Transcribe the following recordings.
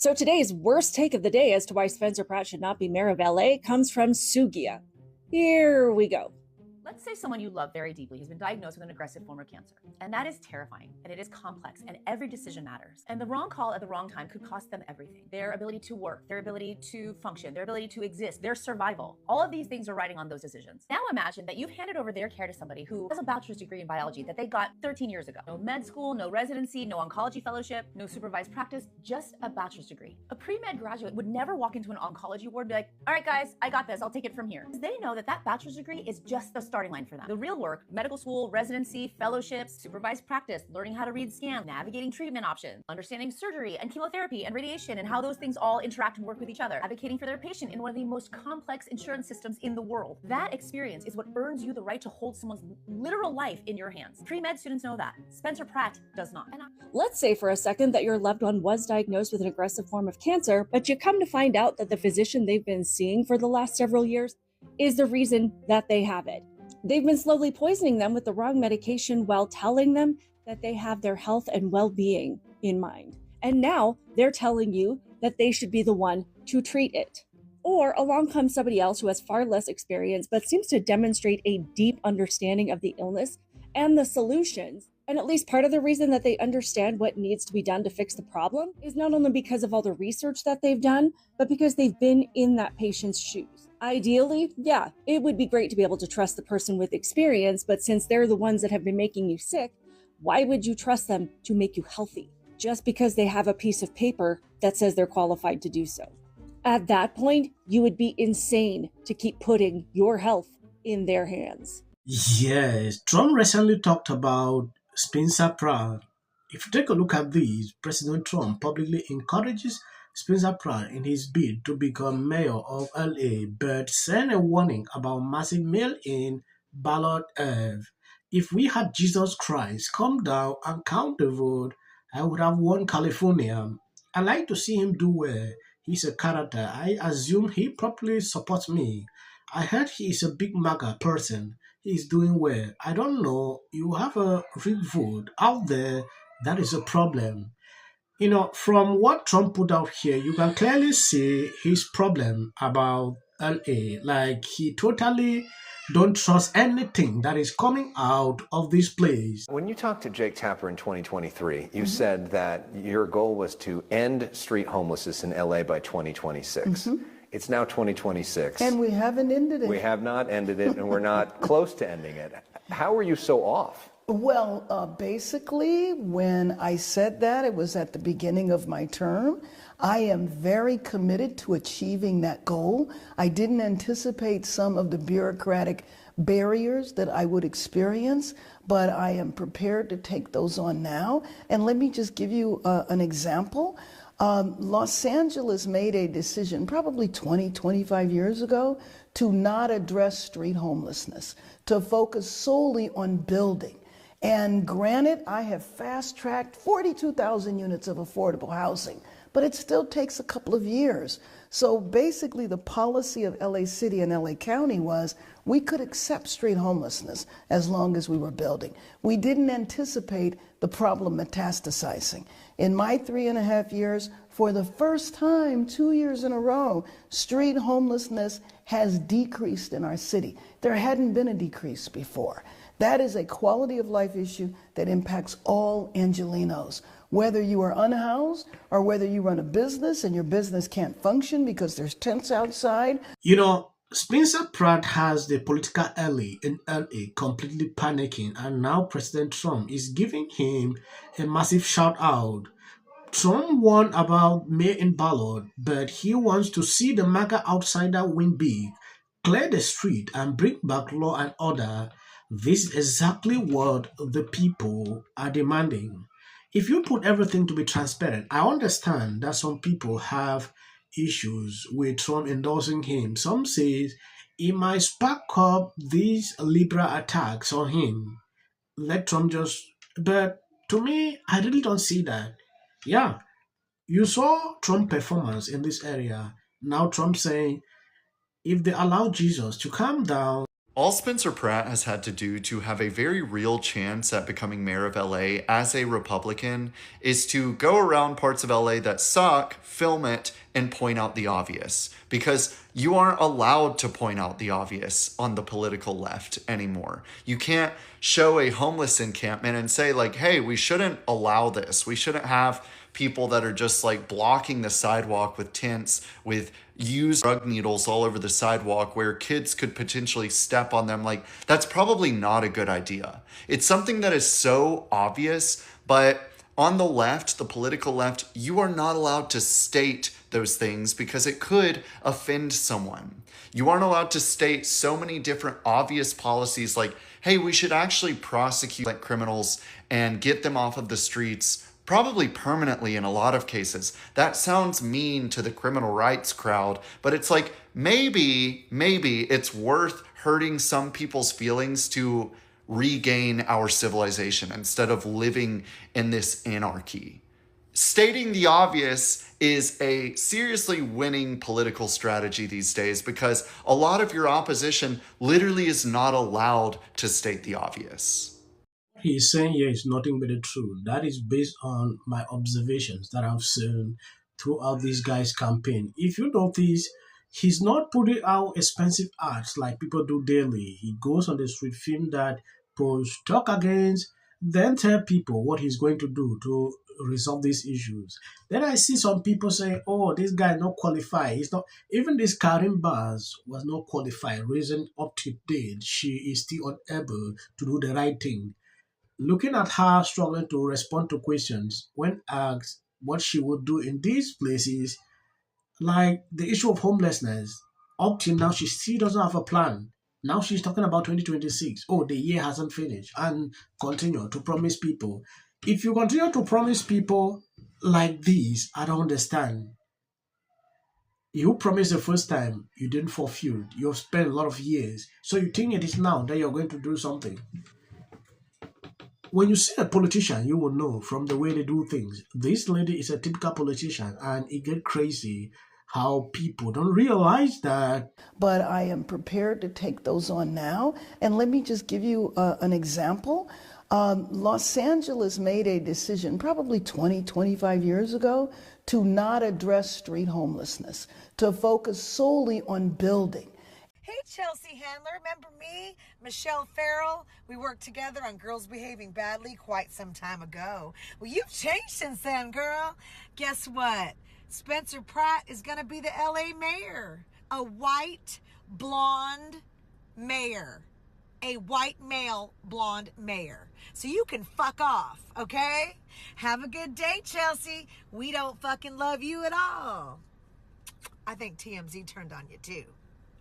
So today's worst take of the day as to why Spencer Pratt should not be mayor of LA comes from Sugia. Here we go. Let's say someone you love very deeply has been diagnosed with an aggressive form of cancer. And that is terrifying, and it is complex, and every decision matters. And the wrong call at the wrong time could cost them everything. Their ability to work, their ability to function, their ability to exist, their survival. All of these things are riding on those decisions. Now imagine that you've handed over their care to somebody who has a bachelor's degree in biology that they got 13 years ago. No med school, no residency, no oncology fellowship, no supervised practice, just a bachelor's degree. A pre-med graduate would never walk into an oncology ward and be like, all right guys, I got this, I'll take it from here. Because they know that that bachelor's degree is just the starting line for them. The real work, medical school, residency, fellowships, supervised practice, learning how to read scans, navigating treatment options, understanding surgery and chemotherapy and radiation and how those things all interact and work with each other, advocating for their patient in one of the most complex insurance systems in the world. That experience is what earns you the right to hold someone's literal life in your hands. Pre-med students know that. Spencer Pratt does not. Let's say for a second that your loved one was diagnosed with an aggressive form of cancer, but you come to find out that the physician they've been seeing for the last several years is the reason that they have it. They've been slowly poisoning them with the wrong medication while telling them that they have their health and well-being in mind. And now they're telling you that they should be the one to treat it. Or along comes somebody else who has far less experience but seems to demonstrate a deep understanding of the illness and the solutions. And at least part of the reason that they understand what needs to be done to fix the problem is not only because of all the research that they've done, but because they've been in that patient's shoes. Ideally, yeah, it would be great to be able to trust the person with experience, but since they're the ones that have been making you sick, why would you trust them to make you healthy just because they have a piece of paper that says they're qualified to do so? At that point, you would be insane to keep putting your health in their hands. Yes, Trump recently talked about Spencer Pratt. If you take a look at this, President Trump publicly encourages Spencer Pratt in his bid to become mayor of LA, but sent a warning about massive mail-in ballot error. If we had Jesus Christ come down and count the vote, I would have won California. I like to see him do well. He's a character. I assume he probably supports me. I heard he is a big MAGA person. He's doing well. I don't know. You have a rigged vote out there. That is a problem. From what Trump put out here, you can clearly see his problem about LA. Like, he totally don't trust anything that is coming out of this place. When you talked to Jake Tapper in 2023, you said that your goal was to end street homelessness in LA by 2026. It's now 2026. And we haven't ended it. We have not ended it, and we're not close to ending it. How are you so off? Well, basically, when I said that, it was at the beginning of my term. I am very committed to achieving that goal. I didn't anticipate some of the bureaucratic barriers that I would experience, but I am prepared to take those on now. And let me just give you an example. Los Angeles made a decision probably 20, 25 years ago to not address street homelessness, to focus solely on building. And granted, I have fast-tracked 42,000 units of affordable housing, but it still takes a couple of years. So basically, the policy of LA City and LA County was we could accept street homelessness as long as we were building. We didn't anticipate the problem metastasizing. In my 3.5 years, for the first time, 2 years in a row, street homelessness has decreased in our city. There hadn't been a decrease before. That is a quality of life issue that impacts all Angelenos. Whether you are unhoused or whether you run a business and your business can't function because there's tents outside. Spencer Pratt has the political alley in LA completely panicking, and now President Trump is giving him a massive shout out. Trump won about mail-in ballot, but he wants to see the MAGA outsider win big, clear the street, and bring back law and order. This is exactly what the people are demanding. If you put everything to be transparent, I understand that some people have issues with Trump endorsing him. Some say it might spark up these liberal attacks on him. Let Trump but to me, I really don't see that. Yeah, you saw Trump performance in this area. Now Trump saying, if they allow Jesus to come down All Spencer Pratt has had to do to have a very real chance at becoming mayor of LA as a Republican is to go around parts of LA that suck, film it, and point out the obvious. Because you aren't allowed to point out the obvious on the political left anymore. You can't show a homeless encampment and say like, hey, we shouldn't allow this. We shouldn't have people that are just like blocking the sidewalk with tents with used drug needles all over the sidewalk where kids could potentially step on them. Like, that's probably not a good idea. It's something that is so obvious, but on the left, the political left, you are not allowed to state those things because it could offend someone. You aren't allowed to state so many different obvious policies like, hey, we should actually prosecute criminals and get them off of the streets, probably permanently in a lot of cases. That sounds mean to the criminal rights crowd, but it's like, maybe it's worth hurting some people's feelings to regain our civilization instead of living in this anarchy. Stating the obvious is a seriously winning political strategy these days because a lot of your opposition literally is not allowed to state the obvious. He is saying here is nothing but the truth. That is based on my observations that I've seen throughout this guy's campaign. If you notice, he's not putting out expensive ads like people do daily. He goes on the street, film that, post, talk against, then tell people what he's going to do to resolve these issues. Then I see some people saying, oh, this guy not qualified. He's not, even this Karen Bass was not qualified. Reason up to date, she is still unable to do the right thing. Looking at her struggling to respond to questions when asked what she would do in these places, like the issue of homelessness, up till now she still doesn't have a plan. Now she's talking about 2026. Oh, the year hasn't finished, and continue to promise people. If you continue to promise people like this, I don't understand. You promised the first time, you didn't fulfill. You've spent a lot of years. So you think it is now that you're going to do something. When you see a politician, you will know from the way they do things. This lady is a typical politician, and it gets crazy how people don't realize that. But I am prepared to take those on now. And let me just give you an example. Los Angeles made a decision probably 20, 25 years ago to not address street homelessness, to focus solely on building. Hey, Chelsea Handler, remember me, Michelle Farrell? We worked together on Girls Behaving Badly quite some time ago. Well, you've changed since then, girl. Guess what? Spencer Pratt is going to be the L.A.Mayor. A white, blonde mayor. A white male, blonde mayor. So you can fuck off, okay? Have a good day, Chelsea. We don't fucking love you at all. I think TMZ turned on you, too.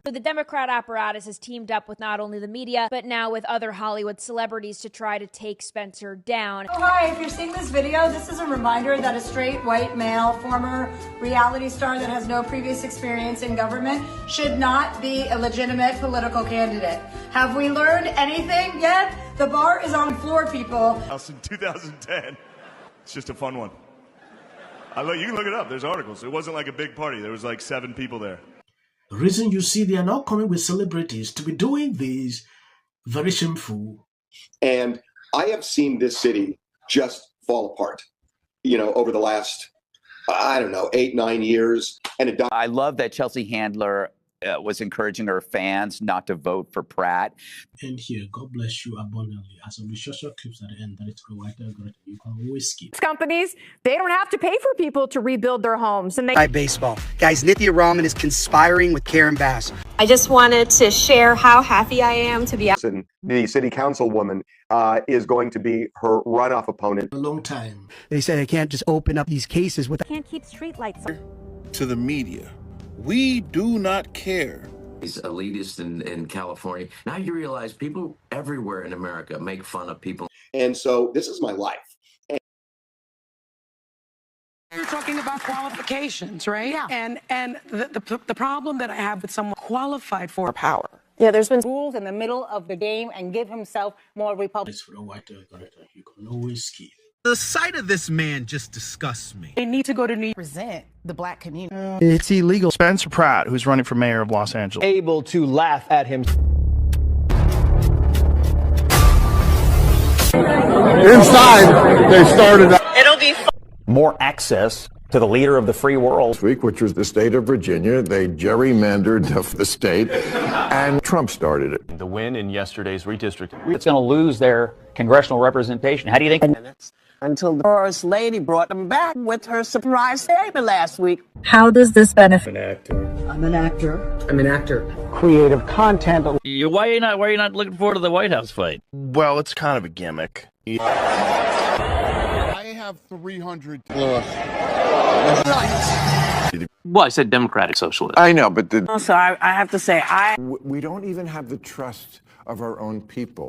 The Democrat apparatus has teamed up with not only the media, but now with other Hollywood celebrities to try to take Spencer down. Oh, hi, if you're seeing this video, this is a reminder that a straight white male, former reality star that has no previous experience in government should not be a legitimate political candidate. Have we learned anything yet? The bar is on floor, people. House in 2010. It's just a fun one. You can look it up. There's articles. It wasn't like a big party. There was like 7 people there. The reason you see they are not coming with celebrities to be doing this, very shameful. And I have seen this city just fall apart, over the last, 8, 9 years. And I love that Chelsea Handler was encouraging her fans not to vote for Pratt. And here, God bless you abundantly. As we short clips at the end, that it's provided, you can always skip. Companies, they don't have to pay for people to rebuild their homes. And By baseball. Guys, Nithya Raman is conspiring with Karen Bass. I just wanted to share how happy I am to be out. The city councilwoman is going to be her runoff opponent. A long time. They say they can't just open up these cases with. Can't keep streetlights on. To the media. We do not care. He's elitist in California. Now you realize people everywhere in America make fun of people. And so this is my life. You're talking about qualifications, right? Yeah. And the problem that I have with someone qualified for power. Yeah, there's been rules in the middle of the game and give himself more Republican. You can always skip. The sight of this man just disgusts me. They need to go to New York. Present the black community. It's illegal. Spencer Pratt, who's running for mayor of Los Angeles. Able to laugh at him. Inside, they started. It'll be fun. More access to the leader of the free world. This week, which was the state of Virginia, they gerrymandered the state, and Trump started it. The win in yesterday's redistricting. It's going to lose their congressional representation. How do you think? Until the first lady brought them back with her surprise statement last week. How does this benefit? I'm an actor. I'm an actor. Creative content. Why are you not looking forward to the White House fight? Well, it's kind of a gimmick. I have 300. Well, I said Democratic Socialist. I know, but Also, I have to say, we don't even have the trust of our own people.